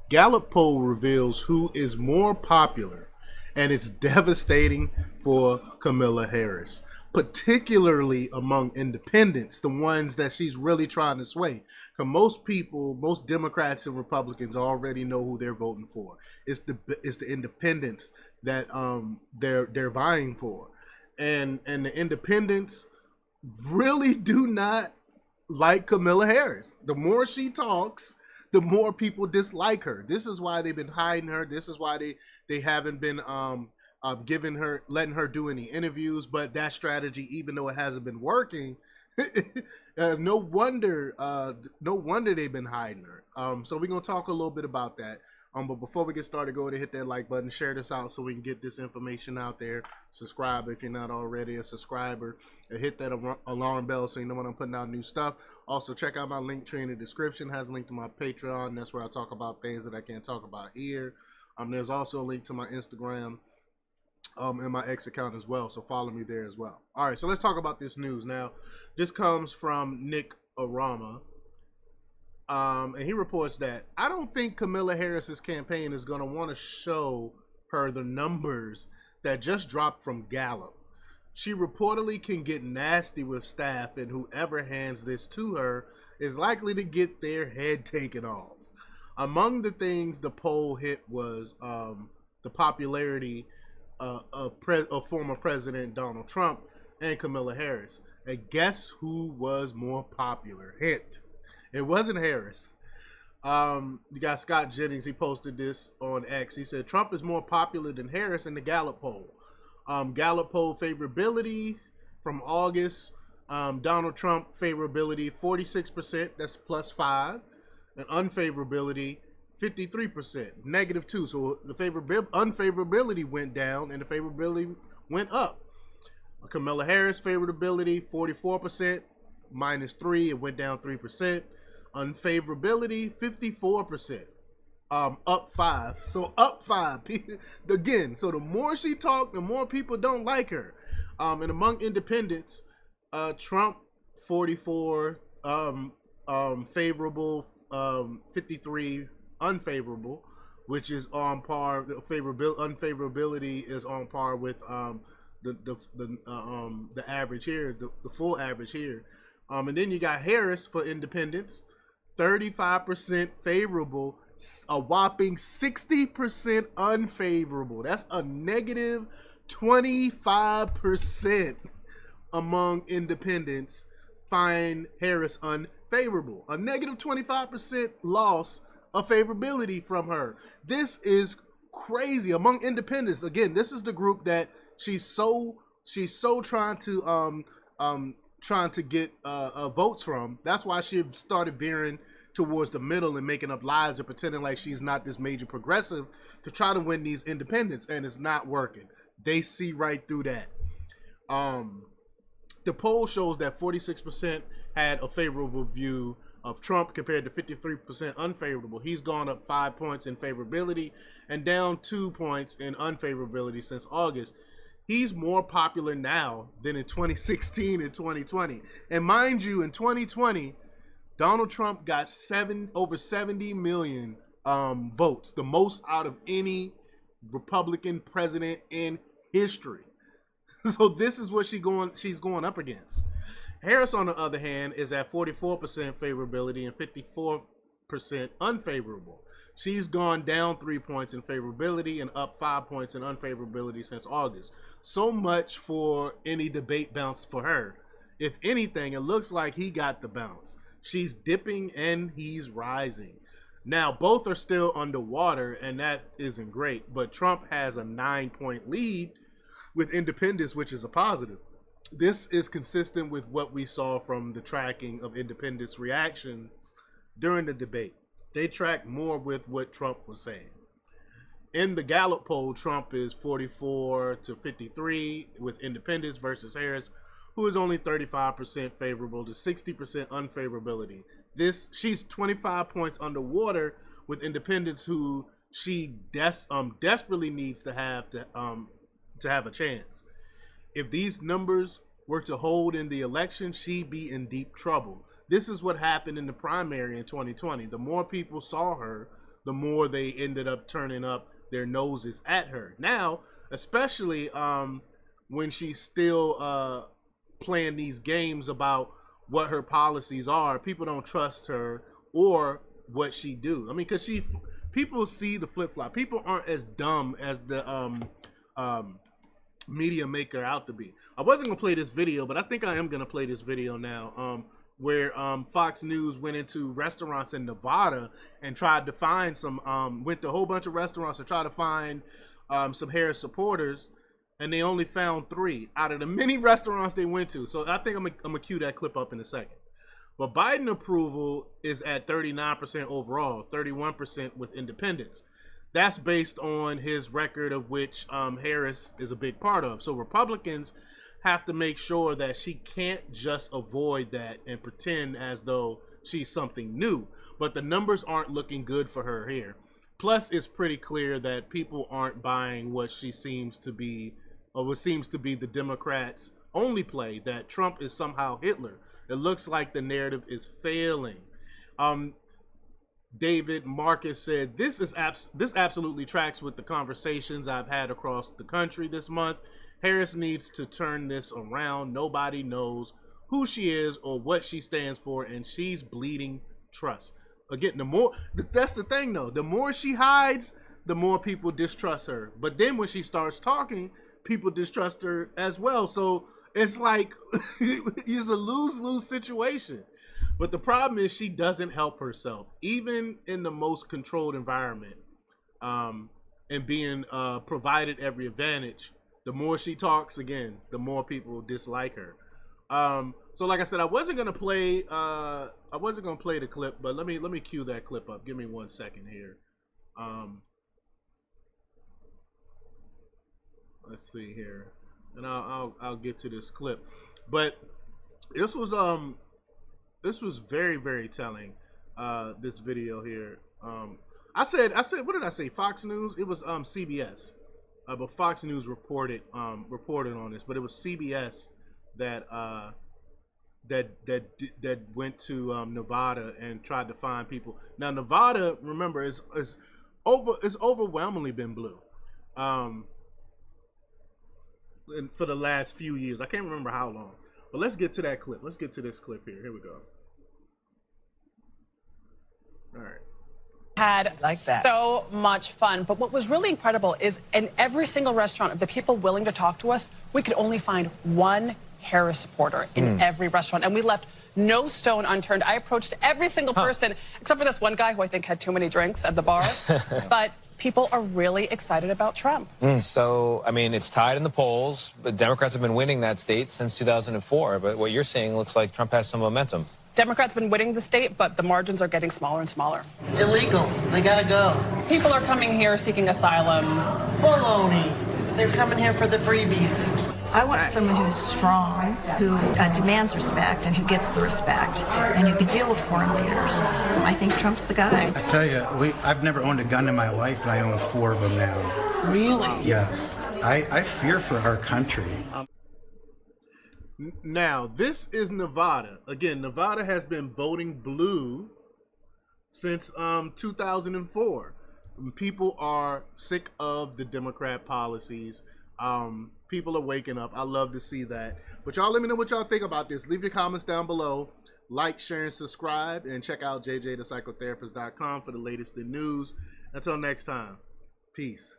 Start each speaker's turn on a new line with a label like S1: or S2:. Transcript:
S1: Gallup poll reveals who is more popular, and it's devastating for Kamala Harris, particularly among independents, the ones that she's really trying to sway. Because most people, most Democrats and Republicans already know who they're voting for. It's the independents that they're vying for, and the independents really do not like Kamala Harris. The more she talks, the more people dislike her. This is why they've been hiding her. This is why they haven't been giving her, letting her do any interviews. But that strategy, even though it hasn't been working, no wonder they've been hiding her. So we're gonna talk a little bit about that. But before we get started, go ahead and hit that like button, share this out so we can get this information out there. Subscribe if you're not already a subscriber, and hit that alarm bell so you know when I'm putting out new stuff. Also, check out my link tree in the description. It has a link to my Patreon. That's where I talk about things that I can't talk about here. There's also a link to my Instagram and my X account as well, so follow me there as well. All right, so let's talk about this news now. This comes from Nick Arama. And he reports that I don't think Kamala Harris's campaign is going to want to show her the numbers that just dropped from Gallup. She reportedly can get nasty with staff, and whoever hands this to her is likely to get their head taken off. Among the things the poll hit was the popularity of former President Donald Trump and Kamala Harris. And guess who was more popular? Hint. It wasn't Harris. You got Scott Jennings. He posted this on X. He said Trump is more popular than Harris in the Gallup poll. Gallup poll favorability from August. Donald Trump favorability 46%. That's +5. And unfavorability 53%, -2. So the unfavorability went down and the favorability went up. Kamala Harris favorability 44%, -3. It went down 3%. Unfavorability 54%, up 5. So up 5 again. So the more she talked, the more people don't like her. And among independents, Trump 44 favorable, 53 unfavorable, which is on par. Unfavorability is on par with the average here, the full average here. And then you got Harris for independents, 35% favorable, a whopping 60% unfavorable. That's a negative 25% among independents find Harris unfavorable. A negative 25% loss of favorability from her. This is crazy among independents. Again, this is the group that she's so trying to get votes from. That's why she started veering towards the middle and making up lies and pretending like she's not this major progressive to try to win these independents, and it's not working. They see right through that. The poll shows that 46% had a favorable view of Trump compared to 53% unfavorable. He's gone up 5 points in favorability and down 2 points in unfavorability since August. He's more popular now than in 2016 and 2020. And mind you, in 2020, Donald Trump got over 70 million votes, the most out of any Republican president in history. So this is what she's going up against. Harris, on the other hand, is at 44% favorability and 54% unfavorable. She's gone down 3 points in favorability and up 5 points in unfavorability since August. So much for any debate bounce for her. If anything, it looks like he got the bounce. She's dipping and he's rising. Now, both are still underwater, and that isn't great. But Trump has a 9-point lead with independents, which is a positive. This is consistent with what we saw from the tracking of independents' reactions during the debate. They track more with what Trump was saying. In the Gallup poll, Trump is 44 to 53 with independents versus Harris, who is only 35% favorable to 60% unfavorability. She's 25 points underwater with independents, who she desperately needs to have a chance. If these numbers were to hold in the election, she'd be in deep trouble. This is what happened in the primary in 2020. The more people saw her, the more they ended up turning up their noses at her. Now, especially when she's still playing these games about what her policies are, people don't trust her or what she do. I mean, because people see the flip-flop. People aren't as dumb as the media maker out to be. I wasn't gonna play this video, but I think I am gonna play this video now, where Fox News went into restaurants in Nevada and tried to find some, went to a whole bunch of restaurants to try to find some Harris supporters, and they only found 3 out of the many restaurants they went to. So I think I'm gonna cue that clip up in a second. But Biden approval is at 39% overall, 31% with independents. That's based on his record, of which Harris is a big part of. So Republicans have to make sure that she can't just avoid that and pretend as though she's something new. But the numbers aren't looking good for her here. Plus, it's pretty clear that people aren't buying what she seems to be, or what seems to be the Democrats' only play, that Trump is somehow Hitler. It looks like the narrative is failing. David Marcus said, this absolutely tracks with the conversations I've had across the country this month. Harris needs to turn this around. Nobody knows who she is or what she stands for, and she's bleeding trust. Again, that's the thing though, the more she hides, the more people distrust her. But then when she starts talking, people distrust her as well. So it's like, it's a lose-lose situation. But the problem is she doesn't help herself, even in the most controlled environment, and being provided every advantage. The more she talks, again, the more people dislike her. So like I said, I wasn't gonna play the clip, but let me cue that clip up. Give me 1 second here. Let's see here, and I'll get to this clip. But this was very, very telling. This video here. I said, what did I say? Fox News? It was CBS. But Fox News reported on this, but it was CBS that went to Nevada and tried to find people. Now Nevada, remember, is overwhelmingly been blue, and for the last few years. I can't remember how long, but let's get to that clip. Let's get to this clip here. Here we go. All right.
S2: Had like that. So much fun. But what was really incredible is in every single restaurant of the people willing to talk to us, we could only find one Harris supporter in every restaurant. And we left no stone unturned. I approached every single person, except for this one guy who I think had too many drinks at the bar. But people are really excited about Trump.
S3: So, I mean, it's tied in the polls. The Democrats have been winning that state since 2004. But what you're saying looks like Trump has some momentum.
S2: Democrats have been winning the state, but the margins are getting smaller and smaller.
S4: Illegals, they gotta go.
S2: People are coming here seeking asylum.
S4: Baloney. They're coming here for the freebies.
S5: I want someone who's strong, who demands respect, and who gets the respect, and who can deal with foreign leaders. I think Trump's the guy.
S6: I tell you, I've never owned a gun in my life, and I own 4 of them now.
S2: Really?
S6: Yes. I fear for our country.
S1: Now, this is Nevada. Again, Nevada has been voting blue since 2004. People are sick of the Democrat policies. People are waking up. I love to see that. But y'all let me know what y'all think about this. Leave your comments down below. Like, share, and subscribe. And check out jjthepsychotherapist.com for the latest in news. Until next time, peace.